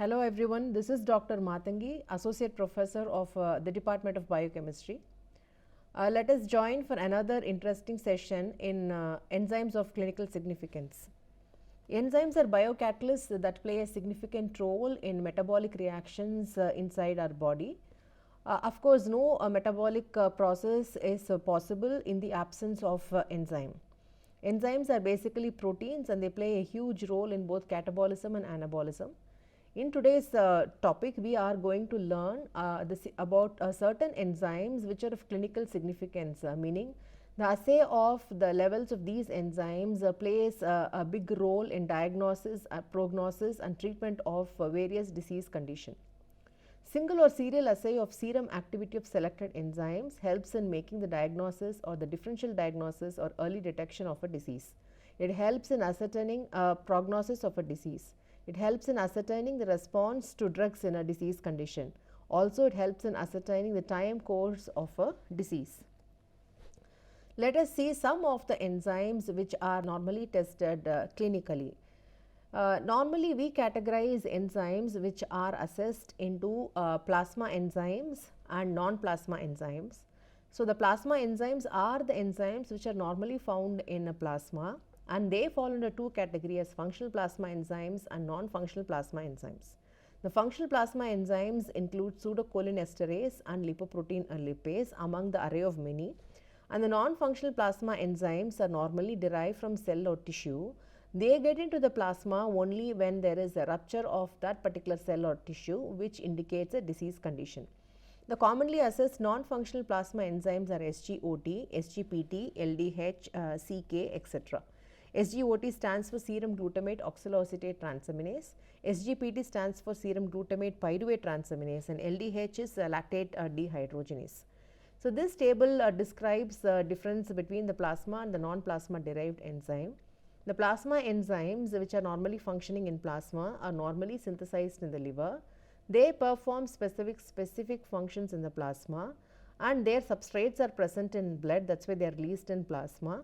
Hello everyone, this is Dr. Mathangi, Associate Professor of the Department of Biochemistry. Let us join for another interesting session in Enzymes of Clinical Significance. Enzymes are biocatalysts that play a significant role in metabolic reactions inside our body. Of course, no metabolic process is possible in the absence of enzyme. Enzymes are basically proteins and they play a huge role in both catabolism and anabolism. In today's topic, we are going to learn about certain enzymes which are of clinical significance, meaning the assay of the levels of these enzymes plays a big role in diagnosis, prognosis and treatment of various disease conditions. Single or serial assay of serum activity of selected enzymes helps in making the diagnosis or the differential diagnosis or early detection of a disease. It helps in ascertaining prognosis of a disease. It helps in ascertaining the response to drugs in a disease condition. Also, it helps in ascertaining the time course of a disease. Let us see some of the enzymes which are normally tested clinically. Normally, we categorize enzymes which are assessed into plasma enzymes and non-plasma enzymes. So, the plasma enzymes are the enzymes which are normally found in a plasma, and they fall into two categories: functional plasma enzymes and non-functional plasma enzymes. The functional plasma enzymes include pseudocholinesterase and lipoprotein lipase among the array of many, and the non-functional plasma enzymes are normally derived from cell or tissue. They get into the plasma only when there is a rupture of that particular cell or tissue, which indicates a disease condition. The commonly assessed non-functional plasma enzymes are SGOT, SGPT, LDH, CK, etc. SGOT stands for serum glutamate oxaloacetate transaminase, SGPT stands for serum glutamate pyruvate transaminase, and LDH is lactate dehydrogenase. So, this table describes the difference between the plasma and the non-plasma derived enzyme. The plasma enzymes which are normally functioning in plasma are normally synthesized in the liver. They perform specific functions in the plasma, and their substrates are present in blood, that is why they are released in plasma,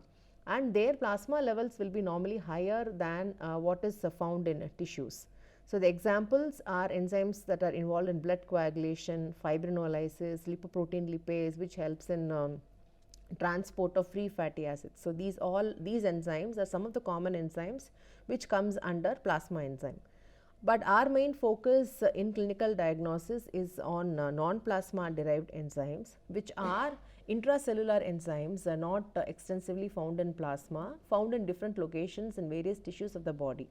and their plasma levels will be normally higher than what is found in tissues. So, the examples are enzymes that are involved in blood coagulation, fibrinolysis, lipoprotein lipase, which helps in transport of free fatty acids. So, these enzymes are some of the common enzymes which comes under plasma enzyme. But our main focus in clinical diagnosis is on non-plasma derived enzymes, which are intracellular enzymes, are not extensively found in plasma, found in different locations in various tissues of the body.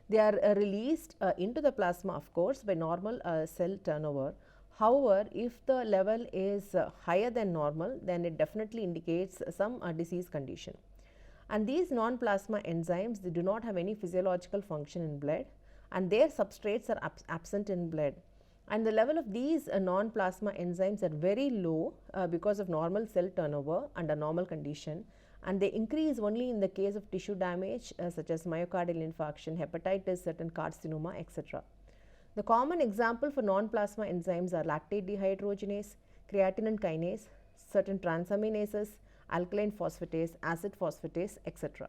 They are released into the plasma, of course, by normal cell turnover. However, if the level is higher than normal, then it definitely indicates some disease condition. And these non-plasma enzymes, they do not have any physiological function in blood, and their substrates are absent in blood. And the level of these non-plasma enzymes are very low because of normal cell turnover under normal condition, and they increase only in the case of tissue damage such as myocardial infarction, hepatitis, certain carcinoma, etc. The common example for non-plasma enzymes are lactate dehydrogenase, creatinine kinase, certain transaminases, alkaline phosphatase, acid phosphatase, etc.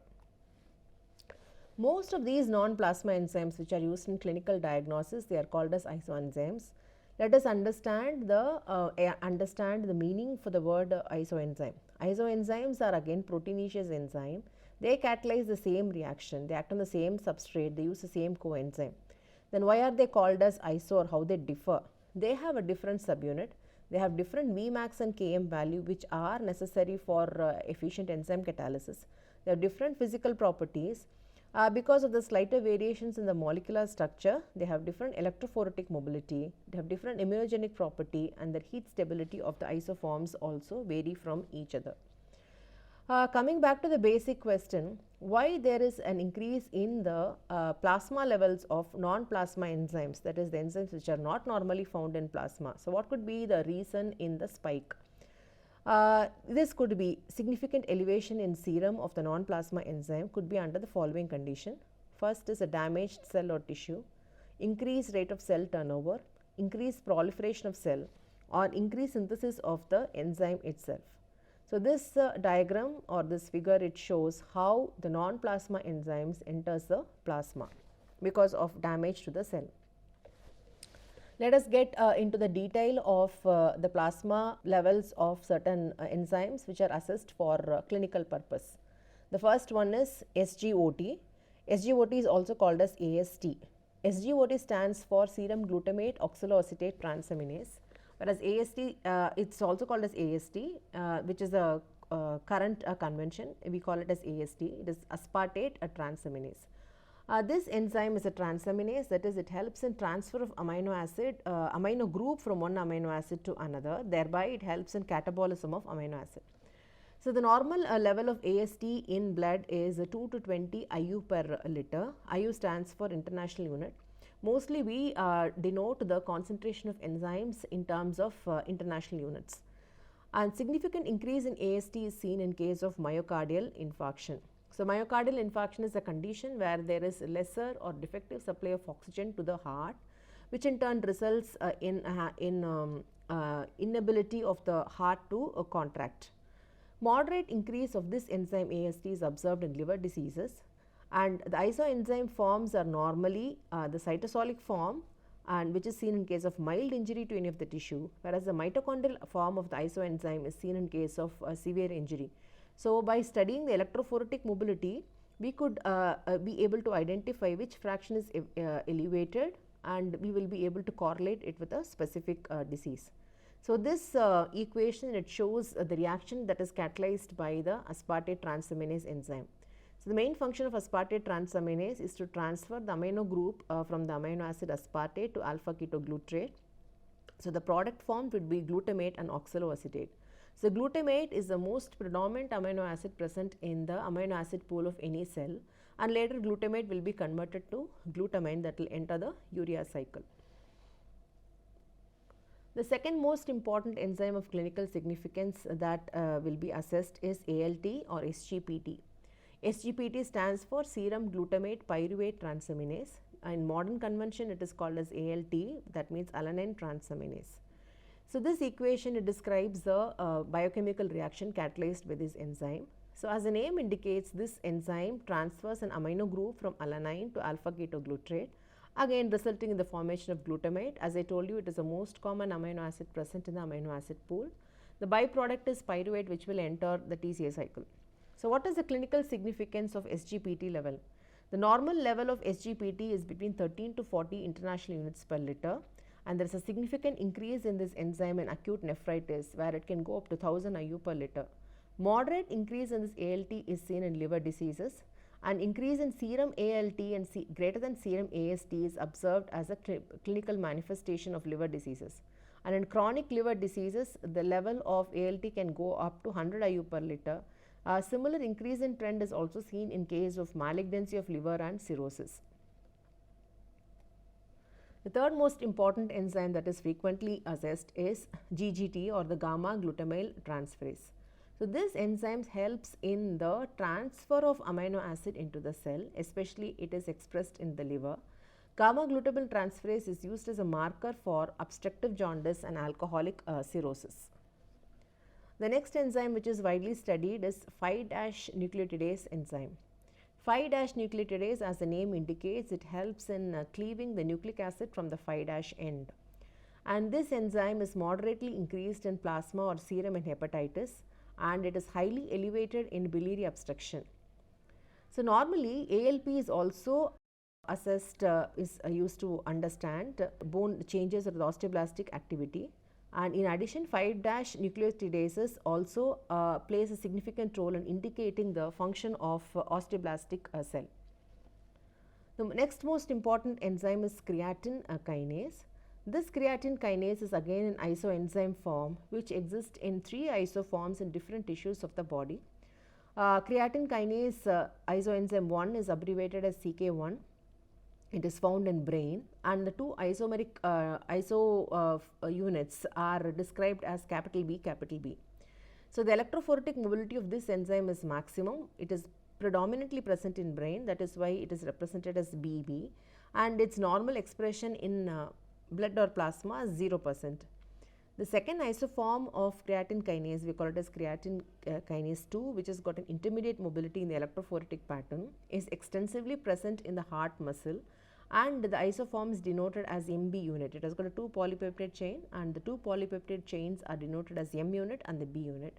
Most of these non-plasma enzymes which are used in clinical diagnosis, they are called as isoenzymes. Let us understand the meaning for the word isoenzyme. Isoenzymes are again proteinaceous enzyme. They catalyze the same reaction, they act on the same substrate, they use the same coenzyme. Then why are they called as iso, or how they differ? They have a different subunit. They have different Vmax and Km value which are necessary for efficient enzyme catalysis. They have different physical properties. Because of the slighter variations in the molecular structure, they have different electrophoretic mobility, they have different immunogenic property, and the heat stability of the isoforms also vary from each other. Coming back to the basic question, why there is an increase in the plasma levels of non-plasma enzymes, that is the enzymes which are not normally found in plasma. So, what could be the reason in the spike? This could be significant elevation in serum of the non-plasma enzyme could be under the following condition. First is a damaged cell or tissue, increased rate of cell turnover, increased proliferation of cell, or increased synthesis of the enzyme itself. So, this diagram or this figure, it shows how the non-plasma enzymes enters the plasma because of damage to the cell. Let us get into the detail of the plasma levels of certain enzymes which are assessed for clinical purpose. The first one is SGOT. SGOT is also called as AST. SGOT stands for serum glutamate oxaloacetate transaminase, whereas AST, it's also called as AST, which is a current convention. We call it as AST. It is aspartate transaminase. This enzyme is a transaminase, that is, it helps in transfer of amino group from one amino acid to another, thereby it helps in catabolism of amino acid. So, the normal level of AST in blood is 2 to 20 IU per liter. IU stands for international unit. Mostly we denote the concentration of enzymes in terms of international units. And significant increase in AST is seen in case of myocardial infarction. So, myocardial infarction is a condition where there is lesser or defective supply of oxygen to the heart, which in turn results in inability of the heart to contract. Moderate increase of this enzyme AST is observed in liver diseases, and the isoenzyme forms are normally the cytosolic form, and which is seen in case of mild injury to any of the tissue, whereas the mitochondrial form of the isoenzyme is seen in case of severe injury. So, by studying the electrophoretic mobility, we could be able to identify which fraction is elevated, and we will be able to correlate it with a specific disease. So, this equation, it shows the reaction that is catalyzed by the aspartate transaminase enzyme. So, the main function of aspartate transaminase is to transfer the amino group from the amino acid aspartate to alpha ketoglutarate. So, the product form would be glutamate and oxaloacetate. So, glutamate is the most predominant amino acid present in the amino acid pool of any cell, and later glutamate will be converted to glutamine that will enter the urea cycle. The second most important enzyme of clinical significance that will be assessed is ALT or SGPT. SGPT stands for serum glutamate pyruvate transaminase. In modern convention, it is called as ALT, that means alanine transaminase. So, this equation, it describes the biochemical reaction catalyzed by this enzyme. So, as the name indicates, this enzyme transfers an amino group from alanine to alpha ketoglutarate, again resulting in the formation of glutamate. As I told you, it is the most common amino acid present in the amino acid pool. The byproduct is pyruvate, which will enter the TCA cycle. So, what is the clinical significance of SGPT level? The normal level of SGPT is between 13 to 40 international units per liter, and there is a significant increase in this enzyme in acute nephritis, where it can go up to 1000 IU per liter. Moderate increase in this ALT is seen in liver diseases, and increase in serum ALT and greater than serum AST is observed as a clinical manifestation of liver diseases. And in chronic liver diseases, the level of ALT can go up to 100 IU per liter. A similar increase in trend is also seen in case of malignancy of liver and cirrhosis. The third most important enzyme that is frequently assessed is GGT or the gamma glutamyl transferase. So, this enzyme helps in the transfer of amino acid into the cell, especially it is expressed in the liver. Gamma glutamyl transferase is used as a marker for obstructive jaundice and alcoholic cirrhosis. The next enzyme which is widely studied is 5-nucleotidase enzyme. 5-nucleotidase, as the name indicates, it helps in cleaving the nucleic acid from the 5' end. And this enzyme is moderately increased in plasma or serum in hepatitis, and it is highly elevated in biliary obstruction. So, normally ALP is also assessed, is used to understand bone changes or the osteoblastic activity. And in addition, 5-nucleotidases also plays a significant role in indicating the function of osteoblastic cell. The next most important enzyme is creatine kinase. This creatine kinase is again an isoenzyme form which exists in 3 isoforms in different tissues of the body. Creatine kinase isoenzyme 1 is abbreviated as CK1. It is found in brain, and the two isomeric units are described as capital B, capital B. So, the electrophoretic mobility of this enzyme is maximum. It is predominantly present in brain, that is why it is represented as BB, and its normal expression in blood or plasma is 0%. The second isoform of creatine kinase, we call it as creatine kinase 2, which has got an intermediate mobility in the electrophoretic pattern, is extensively present in the heart muscle, and the isoform is denoted as MB unit. It has got a 2 polypeptide chain, and the 2 polypeptide chains are denoted as M unit and the B unit,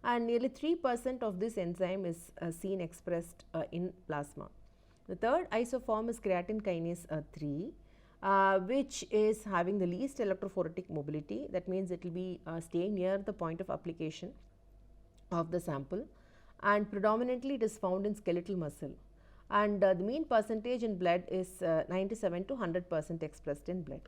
and nearly 3% of this enzyme is seen expressed in plasma. The third isoform is creatine kinase 3, which is having the least electrophoretic mobility. That means it will be staying near the point of application of the sample, and predominantly it is found in skeletal muscle, and the mean percentage in blood is 97 to 100% expressed in blood.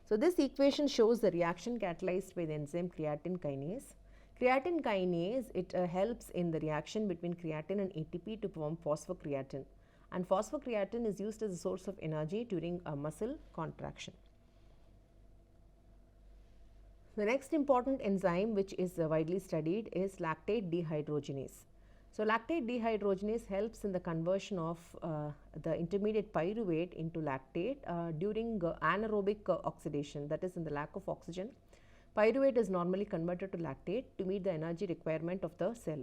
So, this equation shows the reaction catalyzed by the enzyme creatine kinase. Creatine kinase, it helps in the reaction between creatine and ATP to form phosphocreatine, and phosphocreatine is used as a source of energy during a muscle contraction. The next important enzyme which is widely studied is lactate dehydrogenase. So, lactate dehydrogenase helps in the conversion of the intermediate pyruvate into lactate during anaerobic oxidation, that is in the lack of oxygen. Pyruvate is normally converted to lactate to meet the energy requirement of the cell.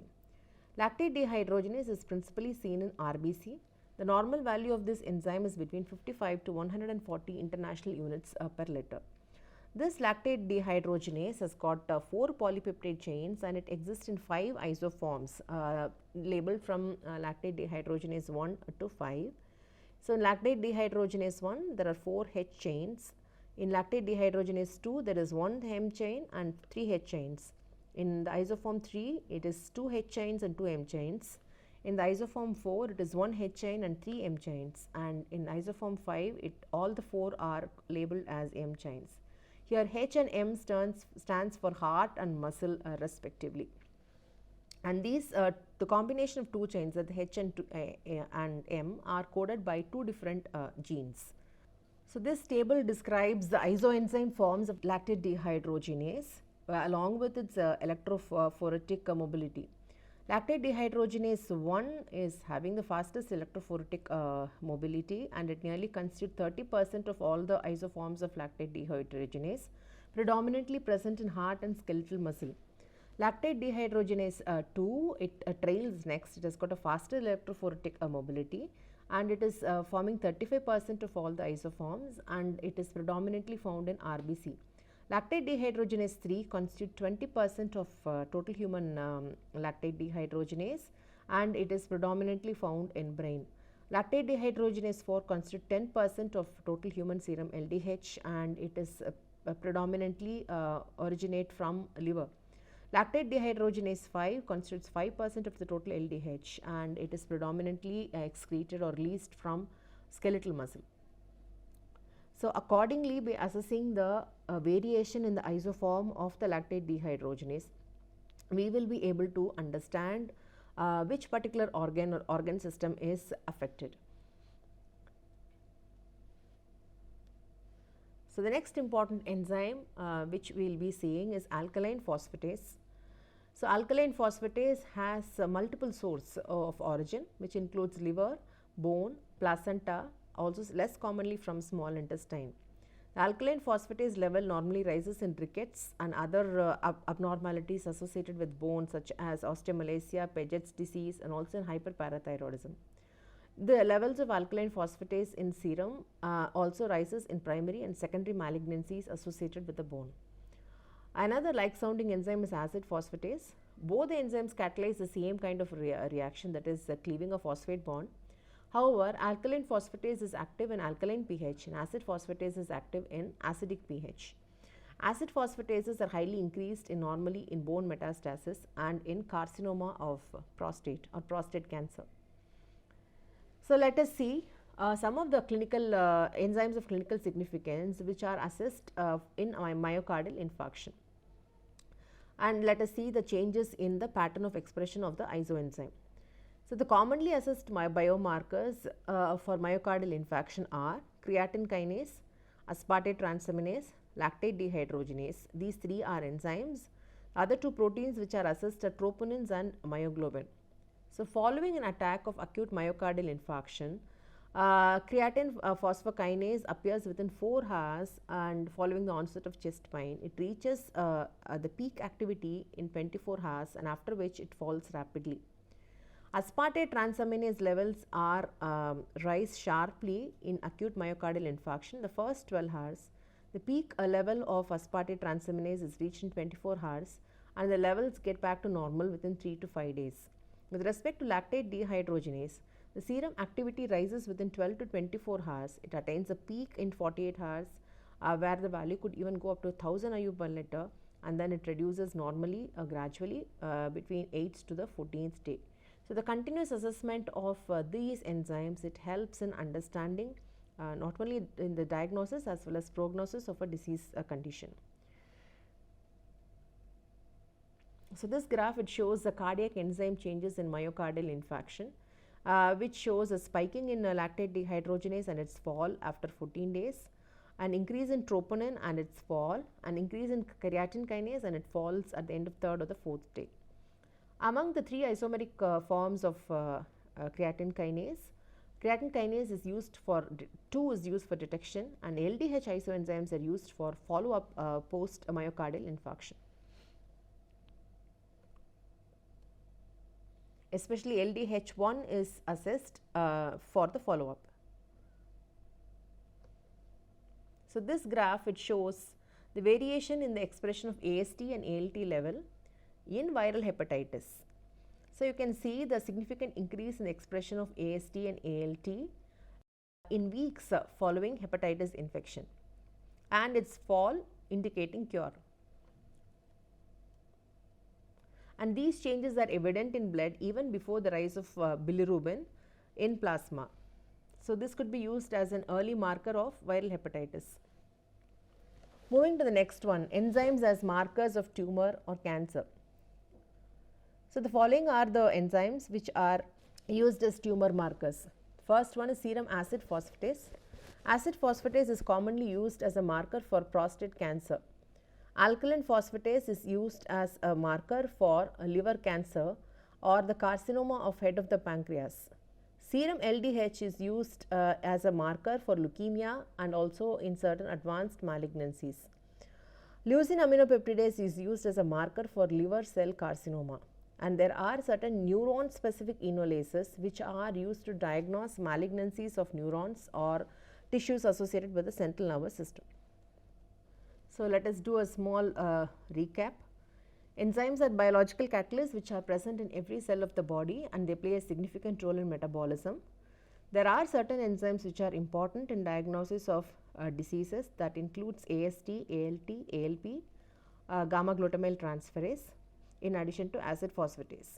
Lactate dehydrogenase is principally seen in RBC. The normal value of this enzyme is between 55 to 140 international units per liter. This lactate dehydrogenase has got 4 polypeptide chains, and it exists in 5 isoforms labeled from lactate dehydrogenase 1 to 5. So, in lactate dehydrogenase 1 there are 4 H chains. In lactate dehydrogenase 2 there is 1 M chain and 3 H chains. In the isoform 3 it is 2 H chains and 2 M chains. In the isoform 4 it is 1 H chain and 3 M chains, and in isoform 5 all the 4 are labeled as M chains. Here H and M stands for heart and muscle respectively, and these the combination of 2 chains, that the H and M, are coded by 2 different genes. So, this table describes the isoenzyme forms of lactate dehydrogenase along with its electrophoretic mobility. Lactate dehydrogenase 1 is having the fastest electrophoretic mobility, and it nearly constitutes 30% of all the isoforms of lactate dehydrogenase, predominantly present in heart and skeletal muscle. Lactate dehydrogenase 2, it trails next. It has got a faster electrophoretic mobility, and it is forming 35% of all the isoforms, and it is predominantly found in RBC. Lactate dehydrogenase 3 constitutes 20% of total human lactate dehydrogenase, and it is predominantly found in brain. Lactate dehydrogenase 4 constitutes 10% of total human serum LDH, and it is predominantly originate from liver. Lactate dehydrogenase 5 constitutes 5% of the total LDH, and it is predominantly excreted or released from skeletal muscle. So, accordingly, by assessing the variation in the isoform of the lactate dehydrogenase, we will be able to understand which particular organ or organ system is affected. So, the next important enzyme which we will be seeing is alkaline phosphatase. So, alkaline phosphatase has multiple sources of origin, which includes liver, bone, placenta, also less commonly from small intestine. The alkaline phosphatase level normally rises in rickets and other abnormalities associated with bone, such as osteomalacia, Paget's disease, and also in hyperparathyroidism. The levels of alkaline phosphatase in serum also rises in primary and secondary malignancies associated with the bone. Another like sounding enzyme is acid phosphatase. Both the enzymes catalyze the same kind of reaction, that is cleaving a phosphate bond. However, alkaline phosphatase is active in alkaline pH and acid phosphatase is active in acidic pH. Acid phosphatases are highly increased normally in bone metastasis and in carcinoma of prostate or prostate cancer. So, let us see some of the clinical enzymes of clinical significance which are assessed in myocardial infarction, and let us see the changes in the pattern of expression of the isoenzyme. So, the commonly assessed biomarkers for myocardial infarction are creatine kinase, aspartate transaminase, lactate dehydrogenase. These 3 are enzymes. Other 2 proteins which are assessed are troponins and myoglobin. So, following an attack of acute myocardial infarction, creatine phosphokinase appears within 4 hours, and following the onset of chest pain, it reaches the peak activity in 24 hours, and after which it falls rapidly. Aspartate transaminase levels are rise sharply in acute myocardial infarction the first 12 hours. The peak level of aspartate transaminase is reached in 24 hours and the levels get back to normal within 3 to 5 days. With respect to lactate dehydrogenase, the serum activity rises within 12 to 24 hours. It attains a peak in 48 hours where the value could even go up to 1000 IU per liter, and then it reduces normally gradually between 8th to the 14th day. So, the continuous assessment of these enzymes, it helps in understanding not only in the diagnosis as well as prognosis of a disease condition. So, this graph, it shows the cardiac enzyme changes in myocardial infarction, which shows a spiking in lactate dehydrogenase and its fall after 14 days, an increase in troponin and its fall, an increase in creatine kinase and it falls at the end of 3rd or the 4th day. Among the 3 isomeric forms of creatine kinase is used for 2 is used for detection, and LDH isoenzymes are used for follow up post myocardial infarction. Especially LDH1 is assessed for the follow up. So, this graph, it shows the variation in the expression of AST and ALT level in viral hepatitis. So, you can see the significant increase in the expression of AST and ALT in weeks following hepatitis infection and its fall indicating cure. And these changes are evident in blood even before the rise of bilirubin in plasma. So, this could be used as an early marker of viral hepatitis. Moving to the next one, enzymes as markers of tumor or cancer. So, the following are the enzymes which are used as tumor markers. First one is serum acid phosphatase. Acid phosphatase is commonly used as a marker for prostate cancer. Alkaline phosphatase is used as a marker for liver cancer or the carcinoma of head of the pancreas. Serum LDH is used as a marker for leukemia and also in certain advanced malignancies. Leucine aminopeptidase is used as a marker for liver cell carcinoma, and there are certain neuron specific enolases which are used to diagnose malignancies of neurons or tissues associated with the central nervous system. So, let us do a small recap. Enzymes are biological catalysts which are present in every cell of the body and they play a significant role in metabolism. There are certain enzymes which are important in diagnosis of diseases, that includes AST, ALT, ALP, gamma glutamyl transferase, in addition to acid phosphatase.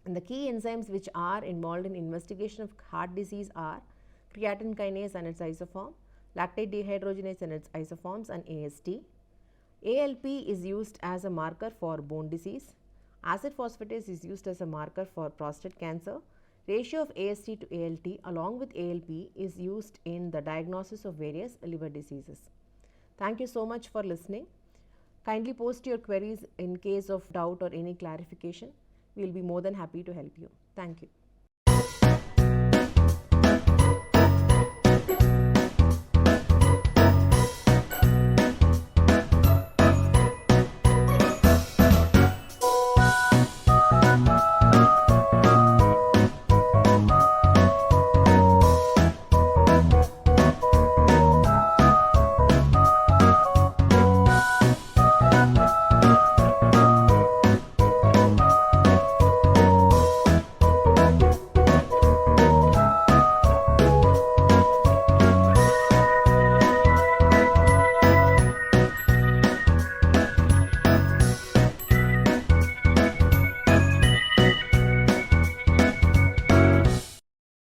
And the key enzymes which are involved in investigation of heart disease are creatine kinase and its isoform, lactate dehydrogenase and its isoforms, and AST. ALP is used as a marker for bone disease. Acid phosphatase is used as a marker for prostate cancer. Ratio of AST to ALT along with ALP is used in the diagnosis of various liver diseases. Thank you so much for listening. Kindly post your queries in case of doubt or any clarification. We will be more than happy to help you. Thank you.